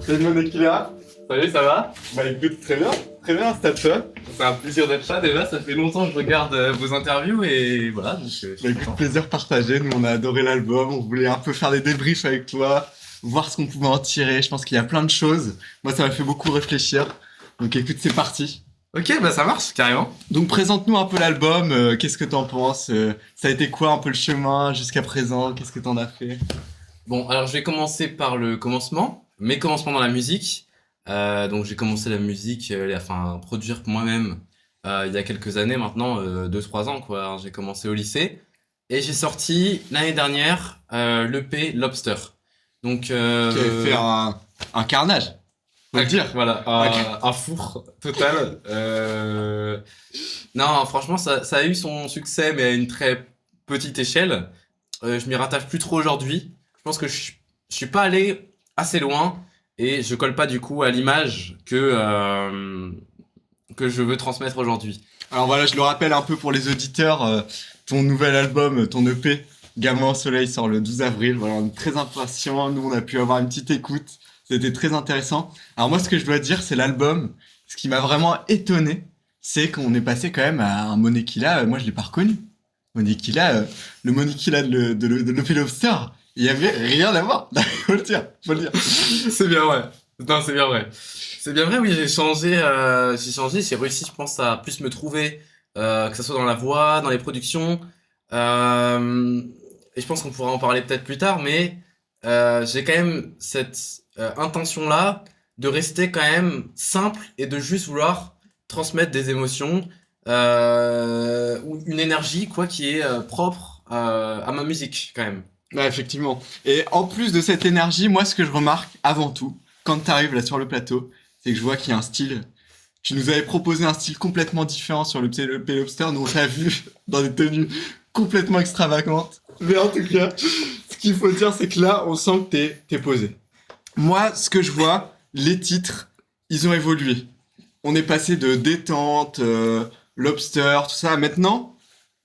Salut mon Aquila. Salut, ça va? Bah écoute, très bien, c'est à toi. C'est un plaisir d'être là déjà, ça fait longtemps que je regarde vos interviews et voilà, donc je Bah suis écoute, content. plaisir partagé, nous on a adoré l'album, on voulait un peu faire des débriefs avec toi, voir ce qu'on pouvait en tirer, je pense qu'il y a plein de choses. Moi ça m'a fait beaucoup réfléchir, donc écoute, c'est parti. Ok, bah ça marche, carrément. Donc présente-nous un peu l'album, qu'est-ce que t'en penses, ça a été quoi un peu le chemin jusqu'à présent, qu'est-ce que t'en as fait? Bon, alors je vais commencer par le commencement, mes commencements dans la musique. Donc j'ai commencé la musique, enfin produire moi-même il y a quelques années maintenant, 2-3 ans quoi. J'ai commencé au lycée et j'ai sorti l'année dernière l'EP Lobster. Donc Qui avait fait un carnage, faut le dire. voilà, un four total. Non, franchement, ça a eu son succès, mais à une très petite échelle. Je m'y rattache plus trop aujourd'hui. Je pense que je suis pas allé assez loin et je colle pas du coup à l'image que je veux transmettre aujourd'hui. Alors voilà, je le rappelle un peu pour les auditeurs, ton nouvel album, ton EP, Gamin au Soleil sort le 12 avril. Voilà, on est très impatients. Nous, on a pu avoir une petite écoute. C'était très intéressant. Alors moi, ce que je dois dire, c'est l'album. Ce qui m'a vraiment étonné, c'est qu'on est passé quand même à un Monekila. Moi, je l'ai pas reconnu. Monekila, le Monekila de l'EP Lobster, il y avait rien à voir. Faut le dire, faut le dire. C'est bien vrai. Non, c'est bien vrai. C'est bien vrai, oui, j'ai changé, j'ai réussi, je pense, à plus me trouver, que ce soit dans la voix, dans les productions. Euh, et je pense qu'on pourra en parler peut-être plus tard, mais j'ai quand même cette intention-là de rester quand même simple et de juste vouloir transmettre des émotions ou une énergie, quoi, qui est propre à ma musique, quand même. Ouais, effectivement. Et en plus de cette énergie, moi, ce que je remarque avant tout, quand t'arrives là sur le plateau, c'est que je vois qu'il y a un style. Tu nous avais proposé un style complètement différent sur le P-Lobster, nous on t'a vu dans des tenues complètement extravagantes. Mais en tout cas, ce qu'il faut dire, c'est que là, on sent que t'es posé. Moi, ce que je vois, les titres, ils ont évolué. On est passé de détente, lobster, tout ça. Maintenant,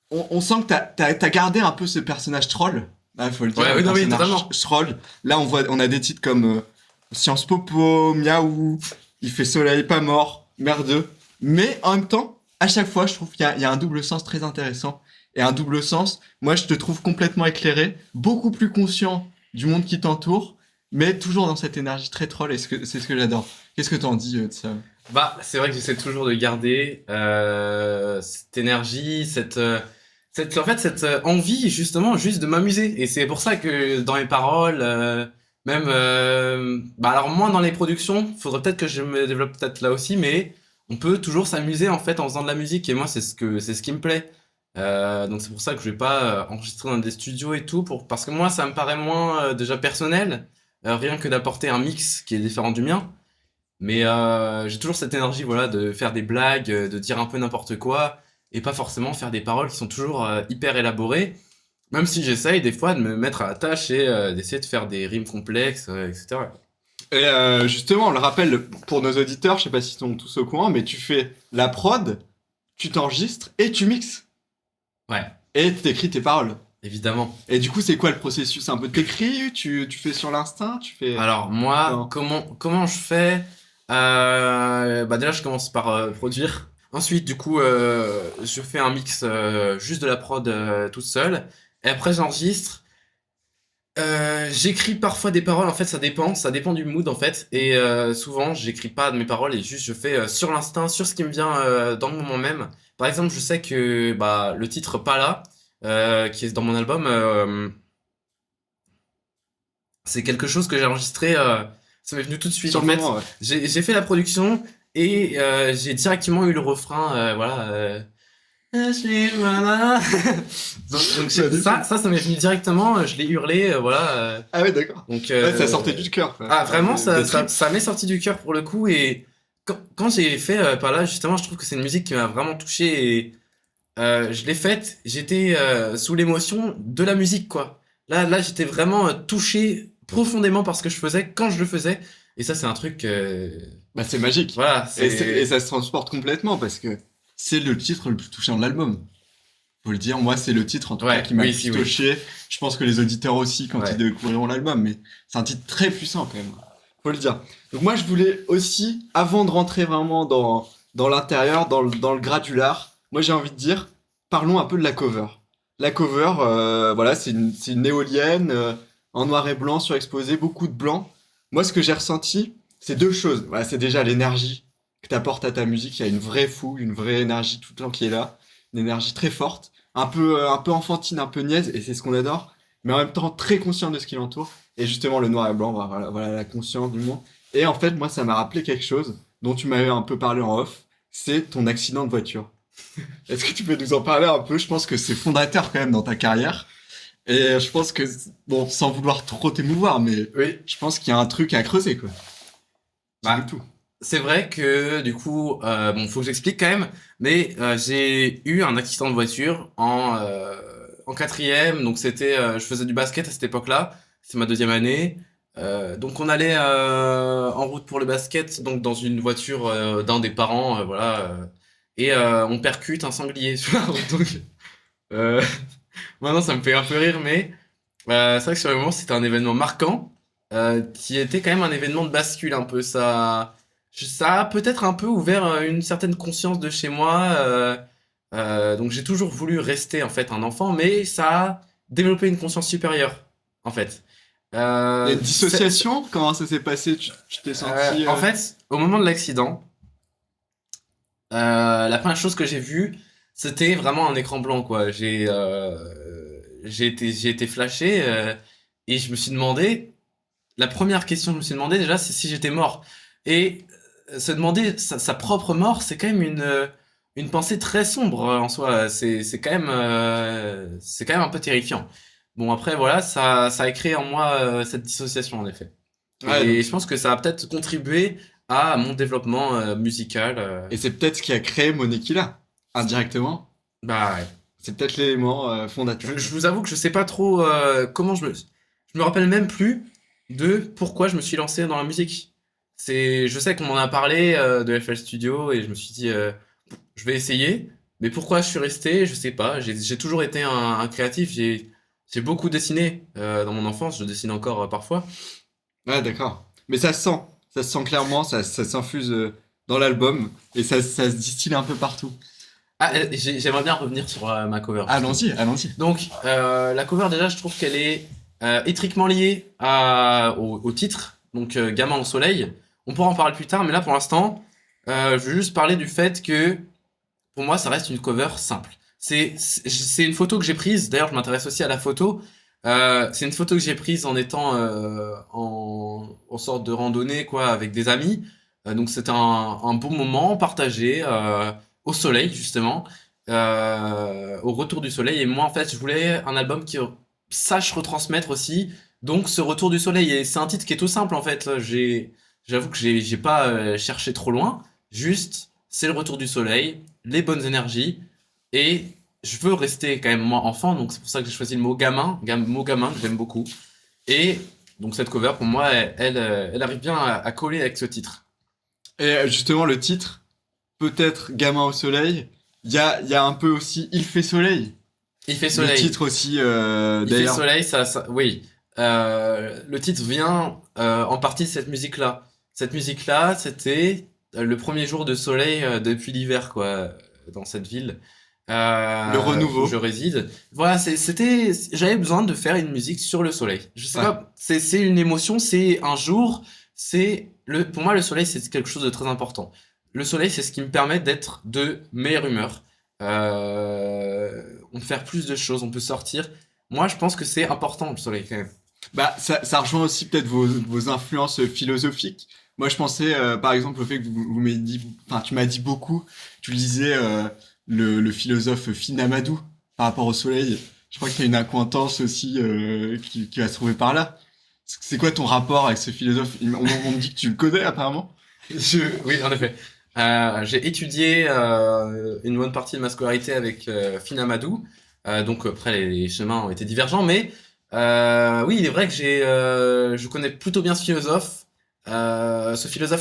on sent que t'as gardé un peu ce personnage troll. Ah, faut le dire, Ouais, le oui, non, oui, personnage totalement. troll. Là, on a des titres comme Science Popo, Miaou, Il fait soleil, pas mort, merdeux. Mais en même temps, à chaque fois, je trouve qu'il y a un double sens très intéressant. Et un double sens, moi, je te trouve complètement éclairé, beaucoup plus conscient du monde qui t'entoure, mais toujours dans cette énergie très troll, et c'est ce que j'adore. Qu'est-ce que t'en dis de ça? Bah, c'est vrai que j'essaie toujours de garder cette énergie, en fait, cette envie justement juste de m'amuser. Et c'est pour ça que dans mes paroles, même, bah alors moins dans les productions, faudrait peut-être que je me développe peut-être là aussi, mais on peut toujours s'amuser en fait en faisant de la musique. Et moi, c'est ce qui me plaît. Donc c'est pour ça que je vais pas enregistrer dans des studios et tout, parce que moi, ça me paraît moins déjà personnel, rien que d'apporter un mix qui est différent du mien. Mais j'ai toujours cette énergie, voilà, de faire des blagues, de dire un peu n'importe quoi, et pas forcément faire des paroles qui sont toujours hyper élaborées, même si j'essaye des fois de me mettre à la tâche et d'essayer de faire des rimes complexes, etc. Et justement, on le rappelle pour nos auditeurs, je sais pas s'ils sont tous au courant, mais tu fais la prod, tu t'enregistres et tu mixes. Ouais, Et tu écris tes paroles. évidemment. Et du coup, c'est quoi le processus? C'est un peu t'écris, tu fais sur l'instinct, tu fais... Alors moi, Non. comment je fais bah déjà je commence par produire. Ensuite du coup je fais un mix juste de la prod toute seule. Et après j'enregistre. J'écris parfois des paroles, en fait ça dépend du mood en fait. Et souvent j'écris pas mes paroles et juste je fais sur l'instinct, sur ce qui me vient dans le moment même. Par exemple je sais que bah, le titre Pas là, qui est dans mon album, c'est quelque chose que j'ai enregistré, ça m'est venu tout de suite Sur en le fait. moment, ouais. J'ai fait la production et j'ai directement eu le refrain, voilà. Je suis voilà. Magnifique. Ça m'est venu directement, je l'ai hurlé, voilà. Ah ouais, d'accord. Donc, Ouais, ça sortait du cœur, quoi. ah, vraiment, Des tripes. ça m'est sorti du cœur pour le coup. Et quand j'ai fait par là, justement, je trouve que c'est une musique qui m'a vraiment touché. Et je l'ai faite, j'étais sous l'émotion de la musique, quoi. Là j'étais vraiment touché profondément par ce que je faisais quand je le faisais. Et ça, c'est un truc. Bah, c'est magique. Voilà, Et ça se transporte complètement parce que c'est le titre le plus touchant de l'album. Faut le dire, moi c'est le titre en tout cas Ouais, qui m'a oui, le si, plus oui. touché. Je pense que les auditeurs aussi quand Ouais. ils découvriront l'album, mais c'est un titre très puissant quand même. Faut le dire. Donc moi je voulais aussi, avant de rentrer vraiment dans l'intérieur, dans le gradular, moi j'ai envie de dire, parlons un peu de la cover. La cover, voilà, c'est une éolienne en noir et blanc surexposé, beaucoup de blanc. Moi ce que j'ai ressenti, c'est deux choses. Voilà, c'est déjà l'énergie que t'apportes à ta musique. Il y a une vraie fougue, une vraie énergie tout le temps qui est là, une énergie très forte un peu enfantine, un peu niaise, et c'est ce qu'on adore, mais en même temps très conscient de ce qui l'entoure. Et justement, le noir et blanc, voilà la conscience du monde. Et en fait, moi, ça m'a rappelé quelque chose dont tu m'avais un peu parlé en off, c'est ton accident de voiture. Est-ce que tu peux nous en parler un peu? Je pense que c'est fondateur quand même dans ta carrière. Et je pense que, bon, sans vouloir trop t'émouvoir, mais Oui. je pense qu'il y a un truc à creuser, quoi. Dis-nous Bah, tout. c'est vrai que du coup, bon, faut que j'explique quand même, mais j'ai eu un accident de voiture en quatrième, donc c'était, je faisais du basket à cette époque-là, c'est ma deuxième année. Donc on allait en route pour le basket, donc dans une voiture d'un des parents, voilà, et on percute un sanglier sur la route. Donc euh, maintenant ça me fait un peu rire, mais c'est vrai que sur le moment c'était un événement marquant, qui était quand même un événement de bascule un peu. Ça a peut-être un peu ouvert une certaine conscience de chez moi. Donc j'ai toujours voulu rester en fait un enfant, mais ça a développé une conscience supérieure en fait. Il y a une C'est- dissociation? Comment ça s'est passé? Tu t'es senti... en fait, au moment de l'accident, la première chose que j'ai vue, c'était vraiment un écran blanc quoi. J'ai été flashé et je me suis demandé. La première question que je me suis demandé déjà, c'est si j'étais mort. Et se demander sa propre mort, c'est quand même une pensée très sombre en soi. C'est quand même un peu terrifiant. Bon, après, voilà, ça a créé en moi cette dissociation, en effet. Ouais, Et donc je pense que ça a peut-être contribué à mon développement musical. et c'est peut-être ce qui a créé Monekila, indirectement. Bah, ouais. C'est peut-être l'élément fondateur. Je vous avoue que je sais pas trop comment je me rappelle même plus de pourquoi je me suis lancé dans la musique. Je sais qu'on m'en a parlé de FL Studio et je me suis dit, je vais essayer. Mais pourquoi je suis resté, je sais pas. J'ai toujours été un créatif. J'ai beaucoup dessiné dans mon enfance. Je dessine encore parfois. Ouais, d'accord. Mais ça se sent clairement, ça s'infuse dans l'album et ça se distille un peu partout. Ah, j'aimerais bien revenir sur ma cover justement. Allons-y, allons-y. Donc, la cover, déjà, je trouve qu'elle est étroitement liée au titre, donc Gamin au soleil. On pourra en parler plus tard, mais là, pour l'instant, je veux juste parler du fait que, pour moi, ça reste une cover simple. C'est une photo que j'ai prise, d'ailleurs, je m'intéresse aussi à la photo. C'est une photo que j'ai prise en étant en sorte de randonnée, quoi, avec des amis. Donc, c'était un bon moment partagé au soleil, justement au retour du soleil. Et moi, en fait, je voulais un album qui sache retransmettre aussi donc ce retour du soleil. Et c'est un titre qui est tout simple, en fait. J'avoue que j'ai pas cherché trop loin. Juste, c'est le retour du soleil, les bonnes énergies. Et je veux rester quand même moi enfant, donc c'est pour ça que j'ai choisi le mot gamin, mot gamin que j'aime beaucoup. Et donc cette cover, pour moi, elle arrive bien à coller avec ce titre. Et justement, le titre, peut-être Gamin au soleil, il y a un peu aussi Il fait soleil. Il fait Le soleil. titre aussi, Il fait d'ailleurs. soleil, oui. Le titre vient en partie de cette musique-là. Cette musique-là, c'était le premier jour de soleil depuis l'hiver, quoi, dans cette ville Le où renouveau. je réside. Voilà, j'avais besoin de faire une musique sur le soleil. Je sais Ouais. pas, c'est une émotion, c'est un jour, pour moi, le soleil, c'est quelque chose de très important. Le soleil, c'est ce qui me permet d'être de meilleure humeur. On peut faire plus de choses, on peut sortir. Moi, je pense que c'est important le soleil quand même. Bah, ça rejoint aussi peut-être vos influences philosophiques. Moi, je pensais, par exemple, au fait que vous m'avez dit, enfin, tu m'as dit beaucoup, tu lisais le philosophe Finamadou par rapport au soleil. Je crois qu'il y a une accointance aussi qui va se trouver par là. C'est quoi ton rapport avec ce philosophe? On me dit que tu le connais, apparemment. Oui, en effet. J'ai étudié une bonne partie de ma scolarité avec Fina Amadou. Donc après, les chemins ont été divergents, mais oui, il est vrai que je connais plutôt bien ce philosophe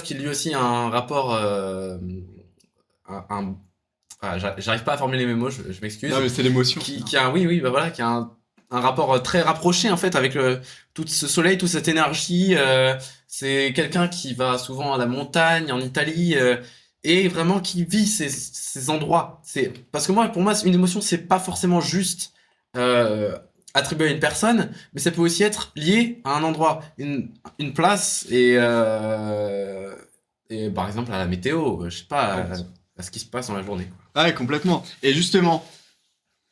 qui lui aussi a un rapport, un, un- j'arrive pas à formuler mes mots, je m'excuse. Non, mais c'est l'émotion. Qui a, oui, oui, bah voilà, qui a un rapport très rapproché en fait avec tout ce soleil, toute cette énergie. C'est quelqu'un qui va souvent à la montagne, en Italie, et vraiment qui vit ces endroits. C'est parce que moi, pour moi, une émotion, c'est pas forcément juste euh, attribué à une personne, mais ça peut aussi être lié à un endroit, une place, et par exemple à la météo, je sais pas, Ouais, bien sûr. à ce qui se passe dans la journée. Ah ouais, complètement. Et justement,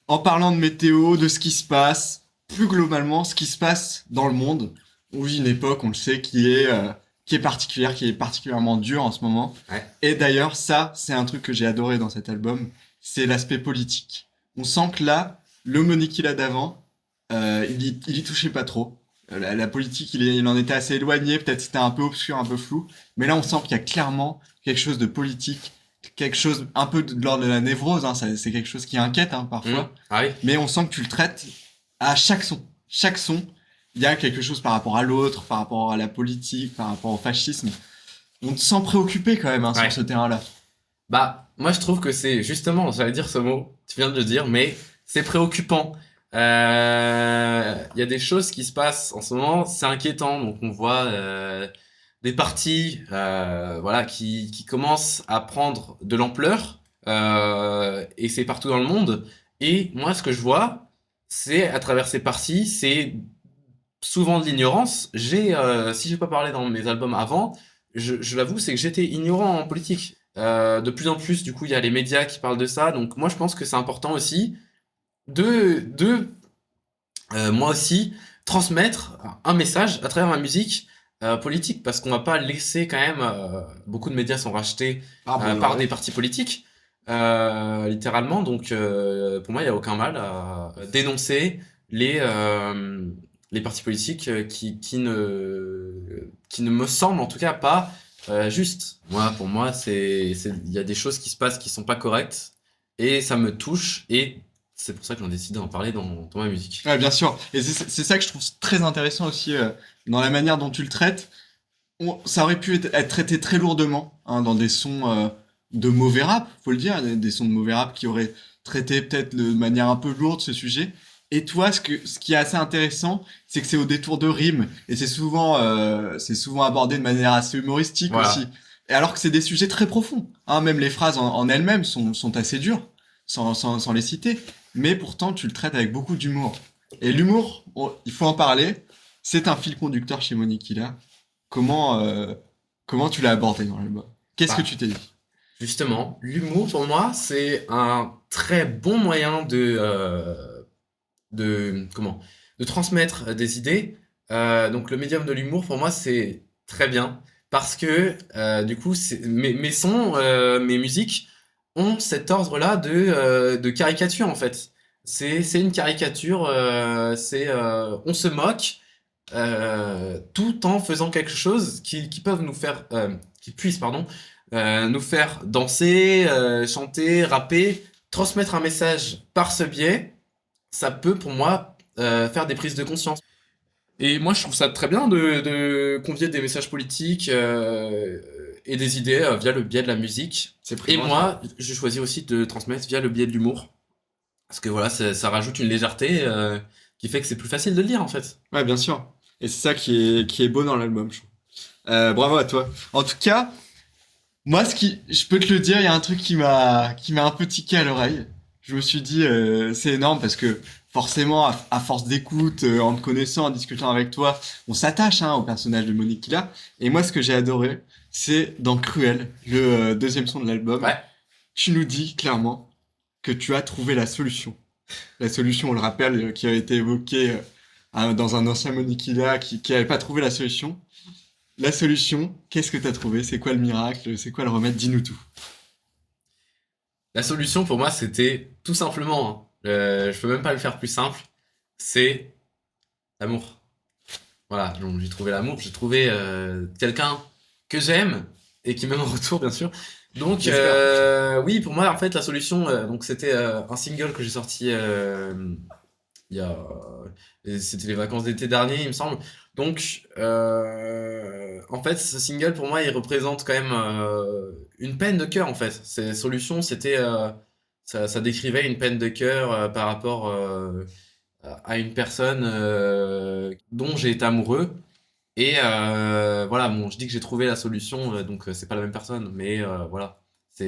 en parlant de météo, de ce qui se passe, plus globalement, ce qui se passe dans le monde, on vit une époque, on le sait, qui est particulière, qui est particulièrement dure en ce moment. Ouais. Et d'ailleurs, ça, c'est un truc que j'ai adoré dans cet album, c'est l'aspect politique. On sent que là, le Monique qu'il a d'avant, il y touchait pas trop. La politique, il en était assez éloigné, peut-être c'était un peu obscur, un peu flou, mais là on sent qu'il y a clairement quelque chose de politique, quelque chose un peu de l'ordre de la névrose, hein, c'est quelque chose qui inquiète hein, parfois, Ah oui. mais on sent que tu le traites à chaque son. Chaque son, il y a quelque chose par rapport à l'autre, par rapport à la politique, par rapport au fascisme. On te sent préoccupé quand même hein, Ouais. sur ce terrain-là. Bah, moi je trouve que c'est justement, j'allais dire ce mot, tu viens de le dire, mais c'est préoccupant. Il y a des choses qui se passent en ce moment, c'est inquiétant. Donc on voit des partis, voilà, qui commencent à prendre de l'ampleur, et c'est partout dans le monde. Et moi, ce que je vois, c'est à travers ces partis, c'est souvent de l'ignorance. Si j'ai pas parlé dans mes albums avant, je l'avoue, c'est que j'étais ignorant en politique. De plus en plus, du coup, il y a les médias qui parlent de ça. Donc moi, je pense que c'est important aussi de moi aussi transmettre un message à travers ma musique politique, parce qu'on va pas laisser quand même. Beaucoup de médias sont rachetés Ah, bon, par ouais. des partis politiques, littéralement. Donc pour moi, il y a aucun mal à dénoncer les euh, les partis politiques qui ne me semblent en tout cas pas justes. Moi, pour moi, il y a des choses qui se passent qui sont pas correctes et ça me touche, et c'est pour ça que j'en décide d'en parler dans ma musique. Ouais, bien sûr. Et c'est ça que je trouve très intéressant aussi dans la manière dont tu le traites. Ça aurait pu être traité très lourdement hein, dans des sons de mauvais rap, faut le dire, des sons de mauvais rap qui auraient traité peut-être de manière un peu lourde ce sujet. Et toi, ce qui est assez intéressant, c'est que c'est au détour de rimes et c'est souvent abordé de manière assez humoristique Voilà. aussi. Et alors que c'est des sujets très profonds, hein, même les phrases en elles-mêmes sont assez dures, sans les citer. Mais pourtant, tu le traites avec beaucoup d'humour. Et l'humour, il faut en parler. C'est un fil conducteur chez Monique Killa. Comment, comment tu l'as abordé dans l'album? Qu'est-ce que Bah, tu t'es dit? justement, l'humour pour moi, c'est un très bon moyen comment, de transmettre des idées. Donc le médium de l'humour pour moi, c'est très bien parce que du coup, mes sons, mes musiques ont cet ordre-là de caricature en fait. C'est une caricature, on se moque tout en faisant quelque chose qui peuvent nous faire, qui puisse, pardon, nous faire danser, chanter, rapper, transmettre un message par ce biais. Ça peut, pour moi, faire des prises de conscience. Et moi, je trouve ça très bien de convier des messages politiques et des idées via le biais de la musique. C'est Et primordial. moi, je choisis aussi de transmettre via le biais de l'humour. Parce que voilà, ça rajoute une légèreté qui fait que c'est plus facile de le lire, en fait. Ouais, bien sûr. Et c'est ça qui est beau dans l'album, je trouve. Bravo à toi. En tout cas, moi, je peux te le dire, il y a un truc qui m'a un peu tiqué à l'oreille. Je me suis dit, c'est énorme parce que forcément, à force d'écoute, en te connaissant, en discutant avec toi, on s'attache hein, au personnage de Monique Killa. Et moi, ce que j'ai adoré, c'est dans Cruel, le deuxième son de l'album, Ouais. tu nous dis clairement que tu as trouvé la solution. La solution, on le rappelle, qui a été évoquée dans un ancien Monique Killa qui avait pas trouvé la solution. La solution, qu'est-ce que t'as trouvé? C'est quoi le miracle? C'est quoi le remède? Dis-nous tout. La solution, pour moi, c'était tout simplement, hein, je peux même pas le faire plus simple, c'est l'amour. Voilà, donc j'ai trouvé l'amour, j'ai trouvé quelqu'un que j'aime et qui m'aime en retour, bien sûr. Donc J'espère. oui, pour moi, en fait, la solution, donc c'était un single que j'ai sorti il y a, c'était les vacances d'été dernier, il me semble. Donc en fait, ce single pour moi, il représente quand même une peine de cœur. En fait, ces solutions, c'était ça décrivait une peine de cœur par rapport à une personne dont j'ai été amoureux. Et voilà, bon, je dis que j'ai trouvé la solution, donc c'est pas la même personne, mais voilà.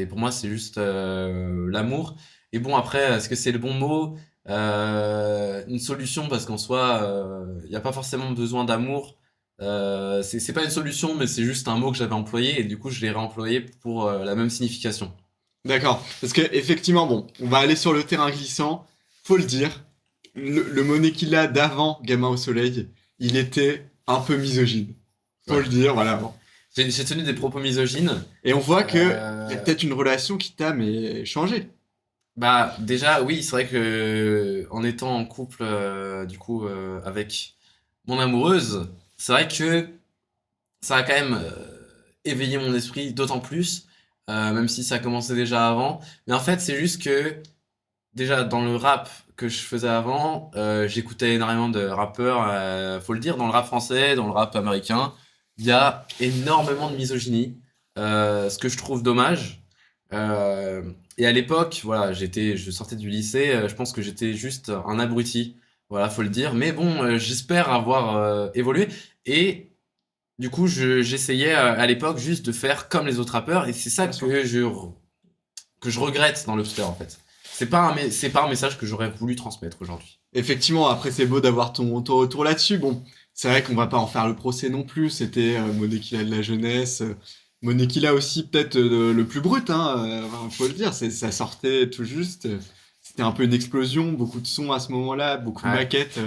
Pour moi, c'est juste l'amour. Et bon, après, est-ce que c'est le bon mot? Une solution, parce qu'en soi, il n'y a pas forcément besoin d'amour. C'est pas une solution, mais c'est juste un mot que j'avais employé, et du coup, je l'ai réemployé pour la même signification. D'accord. Parce que effectivement, bon, on va aller sur le terrain glissant. Faut le dire, le Monet qu'il a d'avant Gamin au Soleil, il était un peu misogyne. Faut Ouais. le dire, voilà. Bon. J'ai tenu des propos misogynes. Et on voit que il y a Euh, peut-être une relation qui t'a mais changé. Bah déjà oui, c'est vrai que en étant en couple du coup avec mon amoureuse, c'est vrai que ça a quand même éveillé mon esprit d'autant plus, même si ça commençait déjà avant. Mais en fait, c'est juste que déjà dans le rap que je faisais avant, j'écoutais énormément de rappeurs, faut le dire, dans le rap français, dans le rap américain, il y a énormément de misogynie, ce que je trouve dommage. Euh, et à l'époque, voilà, je sortais du lycée, je pense que j'étais juste un abruti, voilà, faut le dire. Mais bon, j'espère avoir évolué. Et du coup, j'essayais à l'époque juste de faire comme les autres rappeurs, et c'est ça Bien sûr. que je regrette dans l'Upster en fait. C'est pas un message que j'aurais voulu transmettre aujourd'hui. Effectivement, après c'est beau d'avoir ton retour là-dessus. Bon, c'est vrai qu'on va pas en faire le procès non plus. C'était Monekilla de la jeunesse. Monekilla aussi peut-être le plus brut, hein, faut le dire. Ça sortait tout juste. C'était un peu une explosion, beaucoup de sons à ce moment-là, beaucoup de Ouais, maquettes.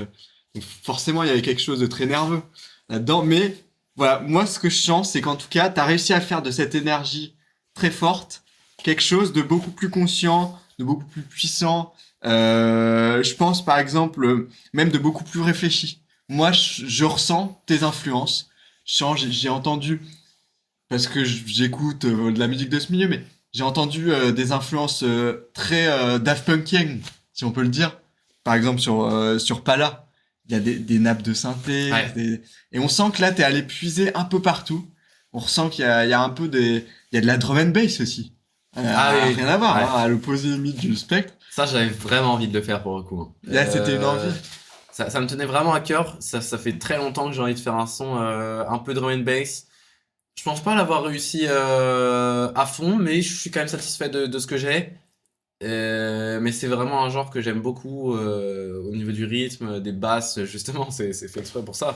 Donc forcément, il y avait quelque chose de très nerveux là-dedans. Mais voilà, moi ce que je sens, c'est qu'en tout cas, tu as réussi à faire de cette énergie très forte quelque chose de beaucoup plus conscient, de beaucoup plus puissant. Je pense par exemple même de beaucoup plus réfléchi. Moi, je ressens tes influences. J'ai entendu parce que j'écoute de la musique de ce milieu, mais j'ai entendu des influences très Daft Punkiennes, si on peut le dire. Par exemple sur Pala, il y a des nappes de synthé, ouais. et on sent que là t'es allé puiser un peu partout. On ressent il y a un peu il y a de la drum and bass aussi. Ah oui, Rien à voir, ouais. hein, à l'opposé limite du spectre. Ça, j'avais vraiment envie de le faire pour le coup, hein. Là, c'était une envie. Ça me tenait vraiment à cœur. Ça fait très longtemps que j'ai envie de faire un son un peu drum and bass. Je pense pas l'avoir réussi à fond, mais je suis quand même satisfait de ce que j'ai. Mais c'est vraiment un genre que j'aime beaucoup au niveau du rythme, des basses, justement, c'est fait exprès pour ça.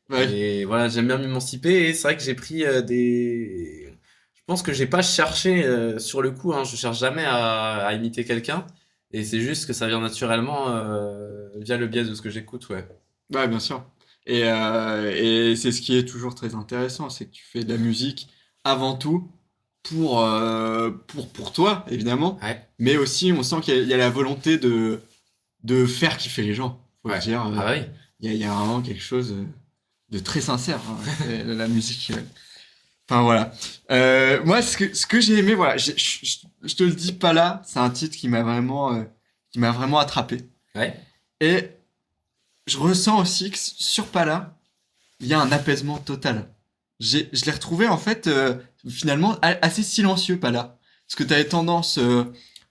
Ouais. Et voilà, j'aime bien m'émanciper et c'est vrai que j'ai pris des... Je pense que j'ai pas cherché sur le coup, hein, je cherche jamais à imiter quelqu'un et c'est juste que ça vient naturellement via le biais de ce que j'écoute, ouais. Ouais, bien sûr. Et c'est ce qui est toujours très intéressant, c'est que tu fais de la musique avant tout pour toi, évidemment, Ouais, mais aussi on sent il y a la volonté de faire kiffer les gens, faut le ouais. dire. Ah bah oui. Il y a vraiment quelque chose de très sincère, hein, c'est la musique. Enfin voilà. Moi, ce que j'ai aimé, voilà, je te le dis pas là, c'est un titre qui m'a vraiment attrapé. Ouais. Et je ressens aussi que sur Pala, il y a un apaisement total. Je l'ai retrouvé en fait finalement assez silencieux Pala. Parce que tu avais tendance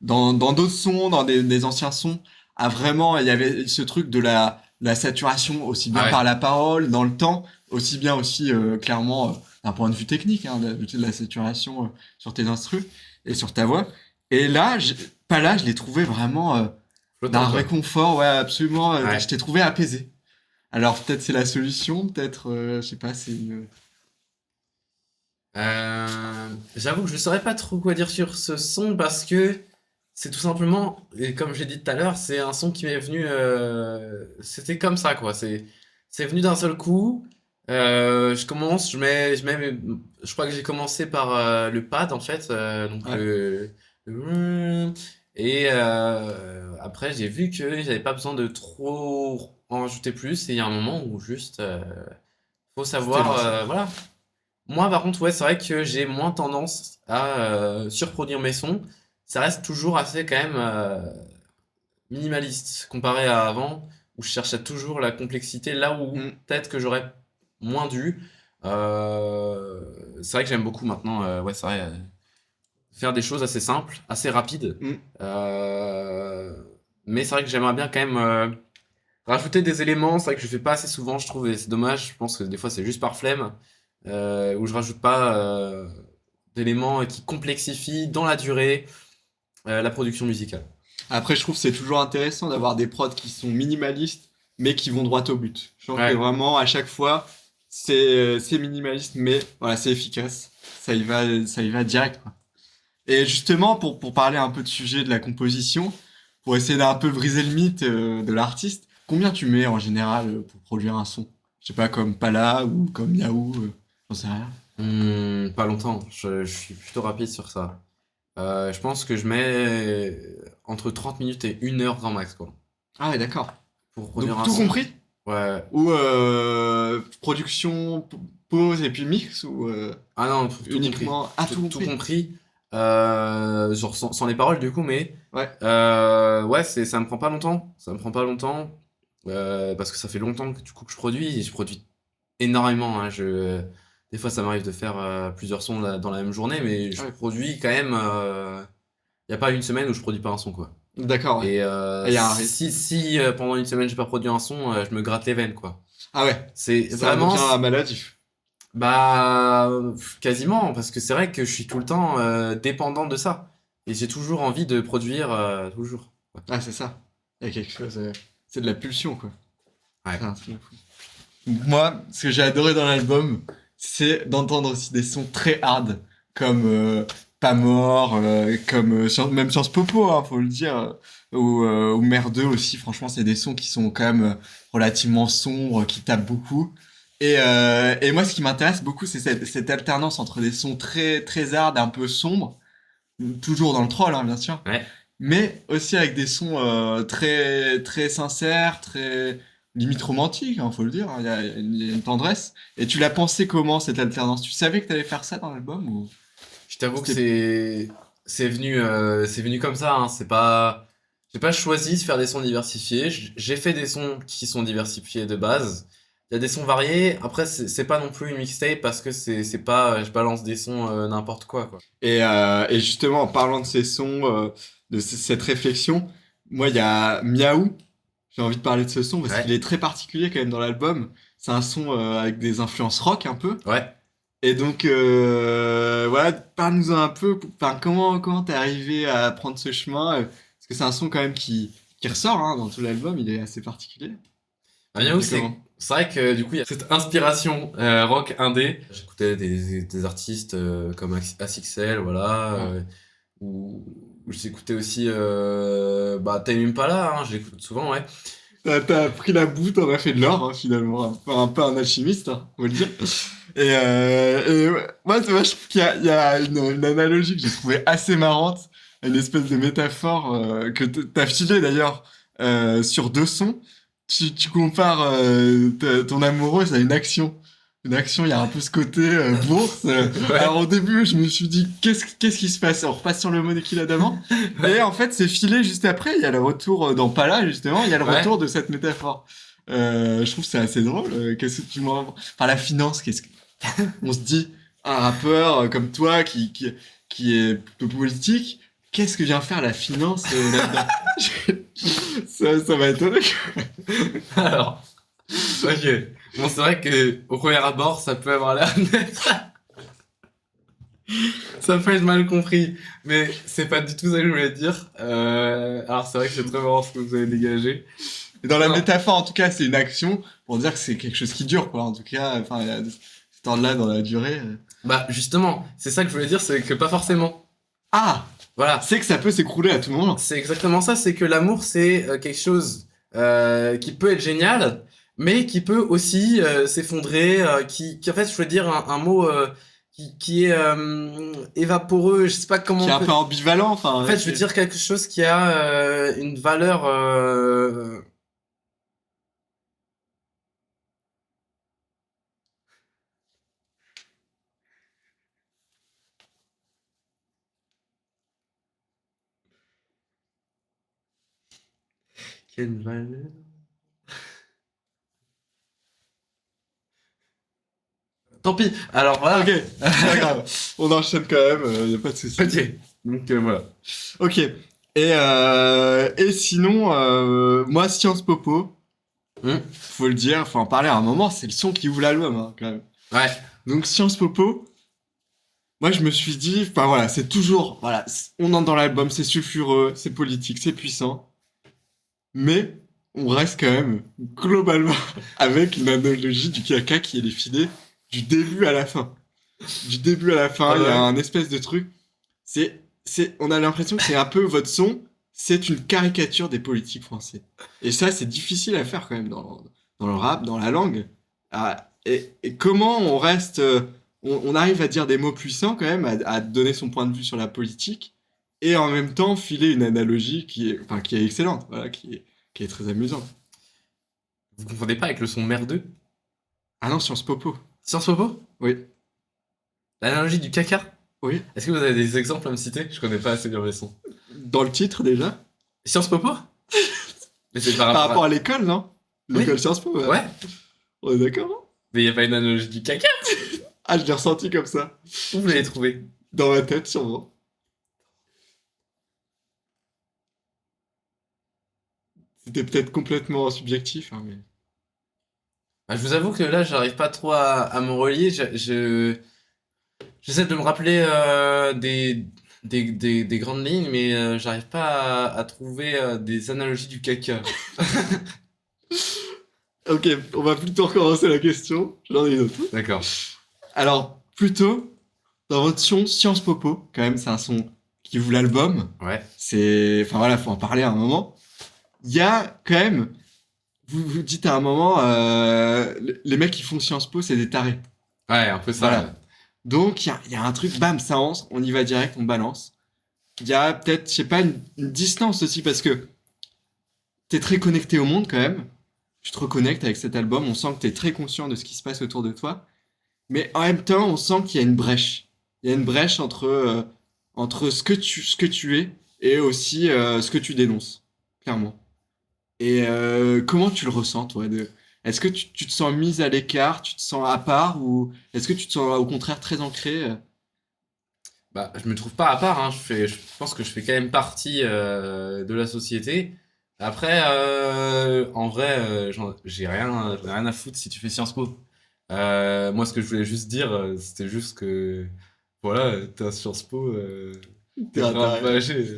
dans d'autres sons, dans des anciens sons, à vraiment, il y avait ce truc de la saturation aussi bien Ah ouais. par la parole, dans le temps, aussi bien aussi clairement d'un point de vue technique, hein, de la saturation sur tes instrus et sur ta voix. Et là, Pala, je l'ai trouvé vraiment d'un Flottant, quoi. réconfort, ouais, absolument. Je Ouais. t'ai trouvé apaisé. Alors peut-être c'est la solution, peut-être, je sais pas, c'est une... J'avoue que je saurais pas trop quoi dire sur ce son parce que c'est tout simplement, et comme j'ai dit tout à l'heure, c'est un son qui m'est venu, c'était comme ça quoi. C'est venu d'un seul coup. Je commence, je crois que j'ai commencé par le pad en fait, donc Ouais, et après j'ai vu que j'avais pas besoin de trop en rajouter plus. Et il y a un moment où juste faut c'était savoir, lancé. voilà. Moi, par contre, ouais, c'est vrai que j'ai moins tendance à surproduire mes sons. Ça reste toujours assez quand même minimaliste comparé à avant, où je cherchais toujours la complexité là où Mm. peut-être que j'aurais moins dû. C'est vrai que j'aime beaucoup maintenant. Ouais, c'est vrai. faire des choses assez simples, assez rapides. Mm. Mais c'est vrai que j'aimerais bien quand même rajouter des éléments. C'est vrai que je fais pas assez souvent, je trouve, et c'est dommage. Je pense que des fois c'est juste par flemme, où je rajoute pas d'éléments qui complexifient dans la durée la production musicale. Après, je trouve que c'est toujours intéressant d'avoir des prods qui sont minimalistes, mais qui vont droit au but. Je trouve que Ouais. vraiment, à chaque fois, c'est minimaliste, mais voilà, c'est efficace. Ça y va direct, quoi. Et justement, pour parler un peu de sujet de la composition, pour essayer d'un peu briser le mythe de l'artiste, combien tu mets en général pour produire un son? Je sais pas, comme Pala ou comme Yahoo, j'en sais rien. Pas longtemps. Je suis plutôt rapide sur ça. Je pense que je mets entre 30 minutes et 1 heure grand max, quoi. Ah ouais, d'accord. Pour produire Donc un tout son. compris? Ouais. Ou production, pause et puis mix ou Ah non, tout compris. uniquement... Ah, tout Tout compris. compris. Genre sans les paroles, du coup, mais Ouais. ouais, ça me prend pas longtemps. Ça me prend pas longtemps. Parce que ça fait longtemps que, du coup, que je produis. Et je produis énormément, hein. Des fois, ça m'arrive de faire plusieurs sons dans la même journée, mais je Ouais. produis quand même. Y a pas une semaine où je produis pas un son, quoi. D'accord, ouais. Et Ah, il y a un rythme. si pendant une semaine j'ai pas produit un son, je me gratte les veines, quoi. Ah ouais, C'est ça en vraiment, devient maladif. bah, quasiment, parce que c'est vrai que je suis tout le temps dépendant de ça. Et j'ai toujours envie de produire, toujours. Ah, c'est ça. Il y a quelque chose... c'est de la pulsion, quoi. Ouais. C'est un truc de fou. Moi, ce que j'ai adoré dans l'album, c'est d'entendre aussi des sons très hard, comme Pas mort, comme même Sciences Popo, hein, faut le dire, ou Mère 2 aussi. Franchement, c'est des sons qui sont quand même relativement sombres, qui tapent beaucoup. Et moi, ce qui m'intéresse beaucoup, c'est cette alternance entre des sons très très hard, un peu sombres, toujours dans le troll, hein, bien sûr, Ouais. mais aussi avec des sons très très sincères, très limite romantiques, hein, faut le dire. Hein. Il y a une tendresse. Et tu l'as pensé comment cette alternance? Tu savais que t'allais faire ça dans l'album ou Je t'avoue que c'était... c'est venu comme ça, hein. J'ai pas choisi de faire des sons diversifiés. J'ai fait des sons qui sont diversifiés de base. Il y a des sons variés. Après, c'est pas non plus une mixtape parce que c'est pas, je balance des sons n'importe quoi. Et justement, en parlant de ces sons, cette réflexion, moi, il y a Miaou. J'ai envie de parler de ce son parce qu'il Ouais, est très particulier quand même dans l'album. C'est un son avec des influences rock un peu. ouais. Et donc, voilà, parle-nous un peu, enfin, comment t'es arrivé à prendre ce chemin? Parce que c'est un son quand même qui ressort hein, dans tout l'album, il est assez particulier. Ah, T'as Miaou, trouvé comment? c'est vrai que du coup, il y a cette inspiration rock indé. J'écoutais des artistes comme ASICSL, voilà, Ouais. ou j'écoutais aussi bah, Tame Impala, hein, je l'écoute souvent, ouais. T'as pris la boue, t'en as fait de l'or hein, finalement, un peu un alchimiste, hein, on va le dire. Et ouais, moi, je trouve il y a une analogie que j'ai trouvée assez marrante, une espèce de métaphore que t'as filé d'ailleurs sur deux sons. Tu compares ton amoureuse à une action. Une action, il y a un peu ce côté bourse. Ouais, Alors au début, je me suis dit, qu'est-ce qui se passe? On repasse sur le molécule d'avant. Et ouais, en fait, c'est filé juste après. Il y a le retour dans Pala, justement. Il y a le ouais. retour de cette métaphore. Je trouve que c'est assez drôle. Qu'est-ce que tu m'en... Enfin, la finance, qu'est-ce que... On se dit, un rappeur comme toi qui est plutôt politique, qu'est-ce que vient faire la finance là-dedans? Ça m'a étonné. Alors, ok. Bon, c'est vrai que au premier abord, ça peut avoir l'air d'être, ça peut être mal compris, mais c'est pas du tout ça que je voulais dire. Alors, c'est vrai que c'est très marrant ce que vous avez dégagé. Et dans la Non. métaphore, en tout cas, c'est une action pour dire que c'est quelque chose qui dure, quoi. En tout cas, enfin, il y a cet ordre-là dans la durée. Bah, justement, c'est ça que je voulais dire, c'est que pas forcément. Ah! Voilà. C'est que ça peut s'écrouler à tout moment. C'est exactement ça, c'est que l'amour, c'est quelque chose qui peut être génial, mais qui peut aussi s'effondrer, en fait, je veux dire un mot qui est évaporeux, je sais pas comment Qui est on un peut... peu ambivalent, En enfin, fait, je veux dire quelque chose qui a une valeur... Qui a une valeur... Tant pis. Alors voilà. Ok, pas grave. On enchaîne quand même, y a pas de souci. Ok. Donc voilà. Ok. Et sinon, moi, Sciences Popo, faut le dire, faut en parler à un moment, c'est le son qui ouvre l'album, hein, quand même. Ouais. Donc, Sciences Popo, moi, je me suis dit, enfin voilà, c'est toujours, voilà, on entre dans l'album, c'est sulfureux, c'est politique, c'est puissant, mais on reste quand même, globalement, avec une analogie du caca qui est défilée du début à la fin. Du début à la fin, il y a un espèce de truc, on a l'impression que c'est un peu votre son, c'est une caricature des politiques français. Et ça, c'est difficile à faire quand même dans le rap, dans la langue. Et comment on reste, on arrive à dire des mots puissants quand même, à donner son point de vue sur la politique, et en même temps filer une analogie qui est excellente, voilà, qui est très amusante. Vous confondez pas avec le son merdeux? Ah non, Sciences Popo. Sciences Popo? Oui. L'analogie du caca? Oui. Est-ce que vous avez des exemples à me citer? Je connais pas assez bien les sons. Dans le titre déjà. Sciences Popo? Mais c'est Par rapport à l'école, non? L'école Sciences Po. Ouais. On est d'accord, non? Mais y a pas une analogie du caca? Ah, je l'ai ressenti comme ça. Où vous l'avez trouvé? Dans ma tête, sûrement. C'était peut-être complètement subjectif, hein, mais... Bah, je vous avoue que là, j'arrive pas trop à me relier. J'essaie de me rappeler des grandes lignes, mais j'arrive pas à trouver des analogies du caca. Ok, on va plutôt recommencer la question. J'en ai une autre. D'accord. Alors, plutôt, dans votre son Sciences Popo, quand même, c'est un son qui ouvre l'album. Ouais. Enfin voilà, faut en parler à un moment. Il y a quand même... Vous dites à un moment, les mecs qui font Sciences Po, c'est des tarés. Ouais, un peu ça. Voilà. Donc, il y a un truc, bam, ça lance, on y va direct, on balance. Il y a peut-être, je sais pas, une distance aussi, parce que t'es très connecté au monde quand même. Tu te reconnectes avec cet album, on sent que t'es très conscient de ce qui se passe autour de toi. Mais en même temps, on sent qu'il y a une brèche. Il y a une brèche entre ce que tu es et aussi ce que tu dénonces, clairement. Et comment tu le ressens, toi Est-ce que tu te sens mise à l'écart, tu te sens à part, ou est-ce que tu te sens au contraire très ancré Bah, je me trouve pas à part, hein. Je pense que je fais quand même partie de la société. Après, en vrai, j'en ai rien à foutre si tu fais Sciences Po. Moi, ce que je voulais juste dire, c'était juste que, voilà, t'es à Sciences Po, t'es ravagé.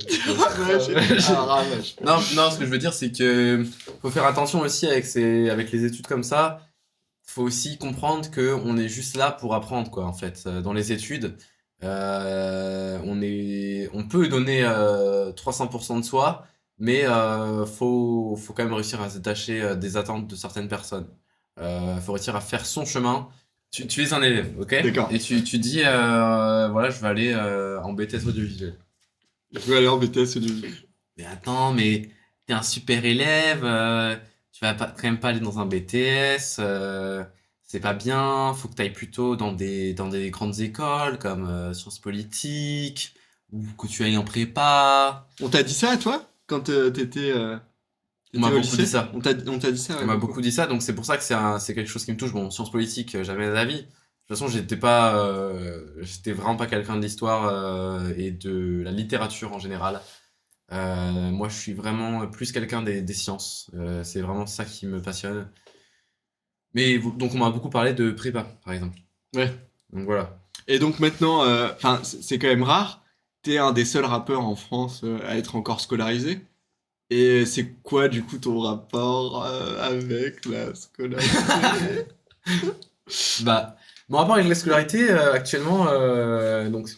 Ravage. Non, non, ce que je veux dire, c'est que faut faire attention aussi avec les études comme ça. Faut aussi comprendre que on est juste là pour apprendre, quoi, en fait. Dans les études, on peut donner 300% de soi, mais faut quand même réussir à se détacher des attentes de certaines personnes. Faut réussir à faire son chemin. Tu es un élève, ok? D'accord. Et tu dis, voilà, je vais aller en BTS audiovisuel. Je veux aller en BTS du... Mais attends, mais t'es un super élève, tu vas quand même pas aller dans un BTS, c'est pas bien, faut que t'ailles plutôt dans des grandes écoles comme sciences politiques, ou que tu ailles en prépa. On t'a dit ça à toi quand t'étais On m'a au beaucoup lycée dit ça. On t'a dit ça, ouais, On m'a beaucoup. beaucoup dit ça, donc c'est pour ça que c'est quelque chose qui me touche. Bon, sciences politiques, jamais de la vie. De toute façon, j'étais vraiment pas quelqu'un de l'histoire et de la littérature en général. Moi, je suis vraiment plus quelqu'un des sciences. C'est vraiment ça qui me passionne. Mais donc, on m'a beaucoup parlé de prépa, par exemple. Ouais. Donc voilà. Et donc maintenant, enfin, c'est quand même rare. T'es un des seuls rappeurs en France à être encore scolarisé. Et c'est quoi du coup ton rapport avec la scolarité? Bah, mon rapport avec la scolarité actuellement, donc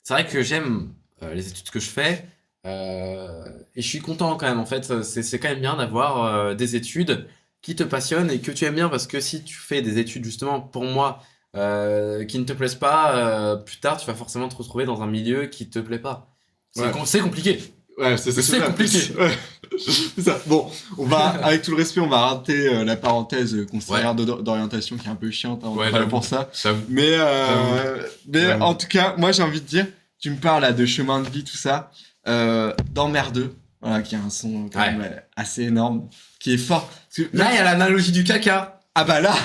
c'est vrai que j'aime les études que je fais et je suis content quand même. En fait, c'est quand même bien d'avoir des études qui te passionnent et que tu aimes bien parce que si tu fais des études justement pour moi qui ne te plaisent pas, plus tard tu vas forcément te retrouver dans un milieu qui te plaît pas. Ouais. C'est compliqué. Ouais, C'est ça. compliqué. Ouais. C'est ça. Bon, avec tout le respect, on va rater la parenthèse conseillère d'orientation qui est un peu chiante, hein, on Ouais, va j'avoue. pour ça. J'avoue. Mais J'avoue. en tout cas, moi j'ai envie de dire, tu me parles là de chemin de vie, tout ça, d'Emmerdeux, voilà, qui a un son quand même assez énorme, qui est fort. Parce que Là, il y a l'analogie du caca. ah bah là,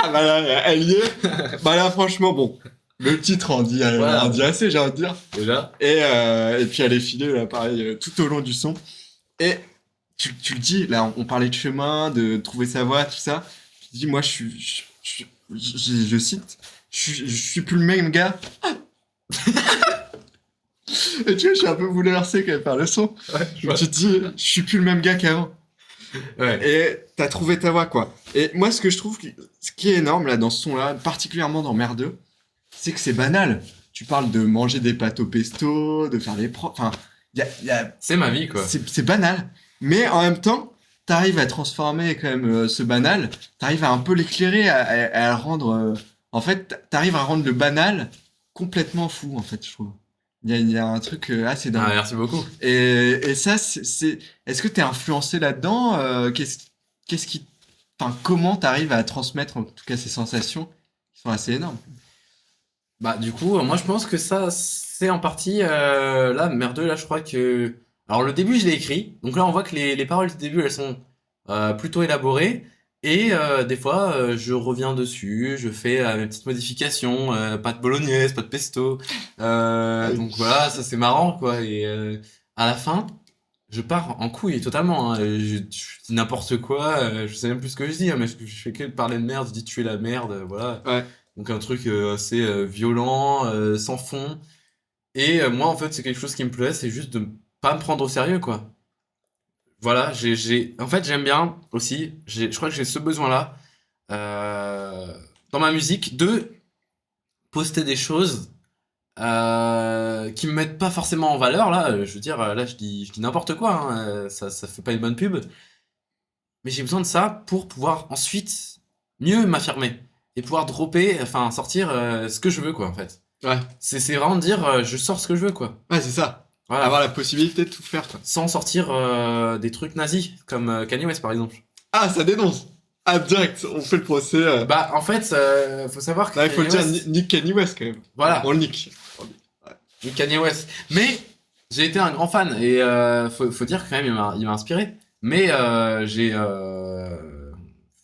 Ah bah là, elle y est. Bah là, franchement, bon. Le titre Voilà. en dit assez, j'ai envie de dire. Déjà. Et puis elle est filée, là, pareil, tout au long du son. Et tu le dis, là, on parlait de chemin, de trouver sa voie, tout ça. Tu dis, moi, je cite, je suis plus le même gars. Et tu vois, je suis un peu bouleversé quand même par le son. Ouais, Tu te dis, je suis plus le même gars qu'avant. Ouais. Et t'as trouvé ta voie, quoi. Et moi, ce que je trouve, ce qui est énorme, là, dans ce son-là, particulièrement dans Merdeux, c'est que c'est banal. Tu parles de manger des pâtes au pesto, de faire des enfin, C'est ma vie, quoi. c'est banal. Mais en même temps, t'arrives à transformer quand même ce banal, t'arrives à un peu l'éclairer, à le rendre... en fait, t'arrives à rendre le banal complètement fou, en fait, je trouve. Il y a un truc assez dingue. Ah, merci beaucoup. Et ça, est-ce que t'es influencé là-dedans qu'est-ce qui... Enfin, comment t'arrives à transmettre, en tout cas, ces sensations qui sont assez énormes? Bah, du coup, moi, je pense que ça, c'est en partie, là, merdeux, là, je crois que... Alors, le début, je l'ai écrit. Donc là, on voit que les paroles du début, elles sont plutôt élaborées. Et des fois, je reviens dessus, je fais mes petites modifications, pas de bolognaise, pas de pesto. Donc voilà, ça, c'est marrant, quoi. Et à la fin, je pars en couille totalement, hein. Je dis n'importe quoi, je sais même plus ce que je dis, hein, mais je fais que de parler de merde, je dis tuer la merde, voilà. Ouais. Donc un truc assez violent, sans fond. Et moi, en fait, c'est quelque chose qui me plaît, c'est juste de pas me prendre au sérieux, quoi. Voilà, en fait, j'aime bien aussi, je crois que j'ai ce besoin-là, dans ma musique, de poster des choses qui me mettent pas forcément en valeur, là. Je veux dire, là, je dis n'importe quoi, hein, ça fait pas une bonne pub. Mais j'ai besoin de ça pour pouvoir ensuite mieux m'affirmer et pouvoir dropper, enfin sortir ce que je veux, quoi, en fait. Ouais. C'est vraiment de dire je sors ce que je veux, quoi. Ouais, c'est ça. Voilà. Avoir la possibilité de tout faire, quoi. Sans sortir des trucs nazis, comme Kanye West, par exemple. Ah, ça dénonce. Ah, direct, on fait le procès. Bah, en fait, faut savoir que Là, il faut le Kanye dire, West... nique Kanye West, quand même. Voilà. On le nique. Kanye West. Mais j'ai été un grand fan et faut dire que quand même il m'a inspiré. Mais j'ai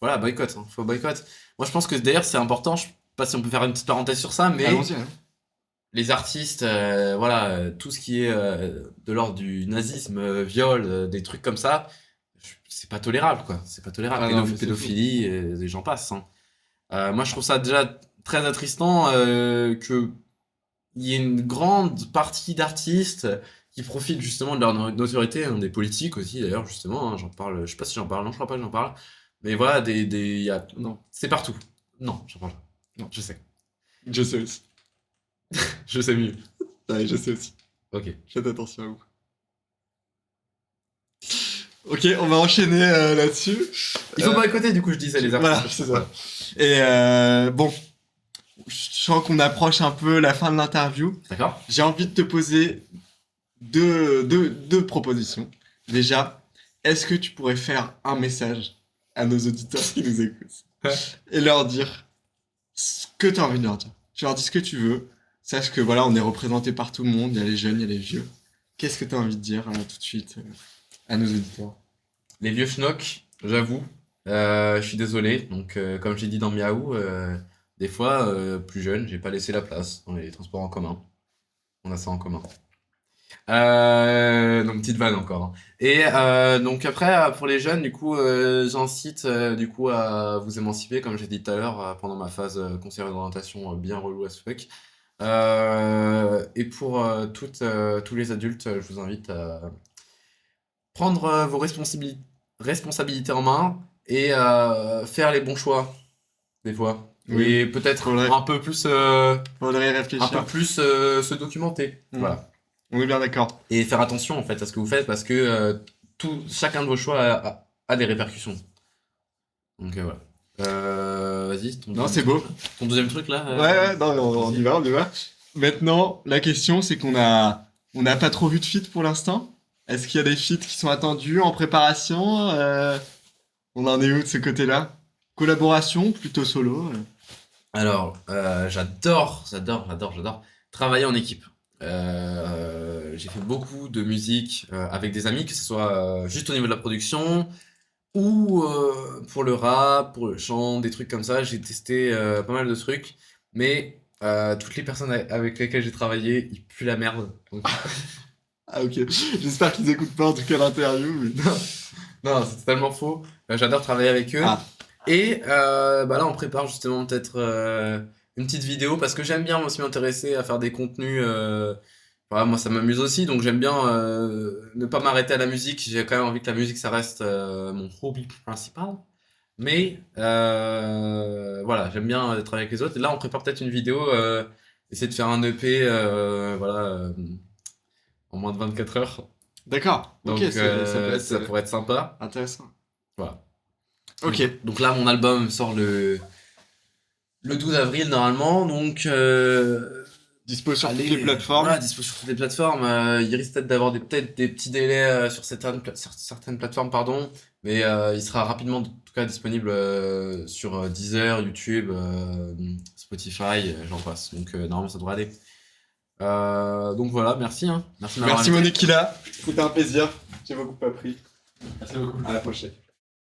voilà, boycott, hein, faut boycott. Moi je pense que d'ailleurs c'est important, je sais pas si on peut faire une petite parenthèse sur ça, mais Allons-y, hein. les artistes, voilà, tout ce qui est de l'ordre du nazisme, viol, des trucs comme ça, c'est pas tolérable, quoi. C'est pas tolérable. Ah non, mais c'est Pédophilie, et j'en passe, hein. Moi je trouve ça déjà très attristant que il y a une grande partie d'artistes qui profitent justement de leur notoriété, hein, des politiques aussi d'ailleurs, justement, hein, j'en parle, je sais pas si j'en parle, non, je crois pas que j'en parle, mais voilà, il y a... Non, c'est partout. Non, j'en parle pas. Non. Je sais. je sais aussi. Je sais mieux. Ouais, je sais aussi. Ok. Faites attention à vous. Ok, on va enchaîner là-dessus. Il faut boycotter, du coup, je disais les artistes. Voilà, c'est ça. Et bon, je sens qu'on approche un peu la fin de l'interview. D'accord. J'ai envie de te poser deux propositions. Déjà, est-ce que tu pourrais faire un message à nos auditeurs qui nous écoutent et leur dire ce que tu as envie de leur dire? Tu leur dis ce que tu veux. Sache que voilà, on est représenté par tout le monde. Il y a les jeunes, il y a les vieux. Qu'est-ce que tu as envie de dire tout de suite à nos auditeurs? Les vieux schnocks, j'avoue. Je suis désolé. Donc, comme j'ai dit dans Miaou, des fois, plus jeune, j'ai pas laissé la place dans les transports en commun. On a ça en commun. Donc petite vanne encore, hein. Et donc après pour les jeunes du coup j'incite du coup à vous émanciper comme j'ai dit tout à l'heure pendant ma phase conseillère d'orientation bien relou as fuck. Et pour tous les adultes je vous invite à prendre vos responsabilités en main et faire les bons choix des fois. Oui. Et peut-être Faudrait- un peu plus Faudrait y réfléchir. se documenter. Mm. Voilà. On est bien d'accord. Et faire attention en fait à ce que vous faites parce que chacun de vos choix a des répercussions. Donc voilà. Vas-y, Non, c'est beau. ton deuxième truc là. Ouais, non, on y va, on y va. Maintenant, la question, c'est on n'a pas trop vu de feat pour l'instant. Est-ce qu'il y a des feats qui sont attendus en préparation? On en est où de ce côté-là? Collaboration, plutôt solo? Alors, j'adore travailler en équipe. J'ai fait beaucoup de musique avec des amis, que ce soit juste au niveau de la production, ou pour le rap, pour le chant, des trucs comme ça. J'ai testé pas mal de trucs, mais toutes les personnes avec lesquelles j'ai travaillé, ils puent la merde. Donc, Ah ok, j'espère qu'ils écoutent pas en tout cas l'interview. Mais... non, c'est totalement faux. J'adore travailler avec eux. Ah, Et bah là, on prépare justement peut-être une petite vidéo parce que j'aime bien moi aussi m'intéresser à faire des contenus. Voilà, moi, ça m'amuse aussi, donc j'aime bien ne pas m'arrêter à la musique. J'ai quand même envie que la musique, ça reste mon hobby principal. Mais voilà, j'aime bien travailler avec les autres. Et là, on prépare peut-être une vidéo, essayer de faire un EP, voilà, en moins de 24 heures. d'accord, ok, Donc ça peut être ça pourrait être sympa. intéressant. Voilà. Ok, Donc là, mon album sort le 12 avril normalement, donc dispo sur toutes allez, les plateformes. voilà, dispo sur toutes les plateformes. Il risque peut-être d'avoir peut-être des petits délais sur certaines plateformes, pardon, mais il sera rapidement, en tout cas, disponible sur Deezer, YouTube, Spotify, j'en passe. Donc normalement, ça devrait aller. Donc voilà, merci, hein. Merci de m'avoir Merci invité. Monekila, c'était un plaisir, j'ai beaucoup appris. Merci beaucoup, à la prochaine.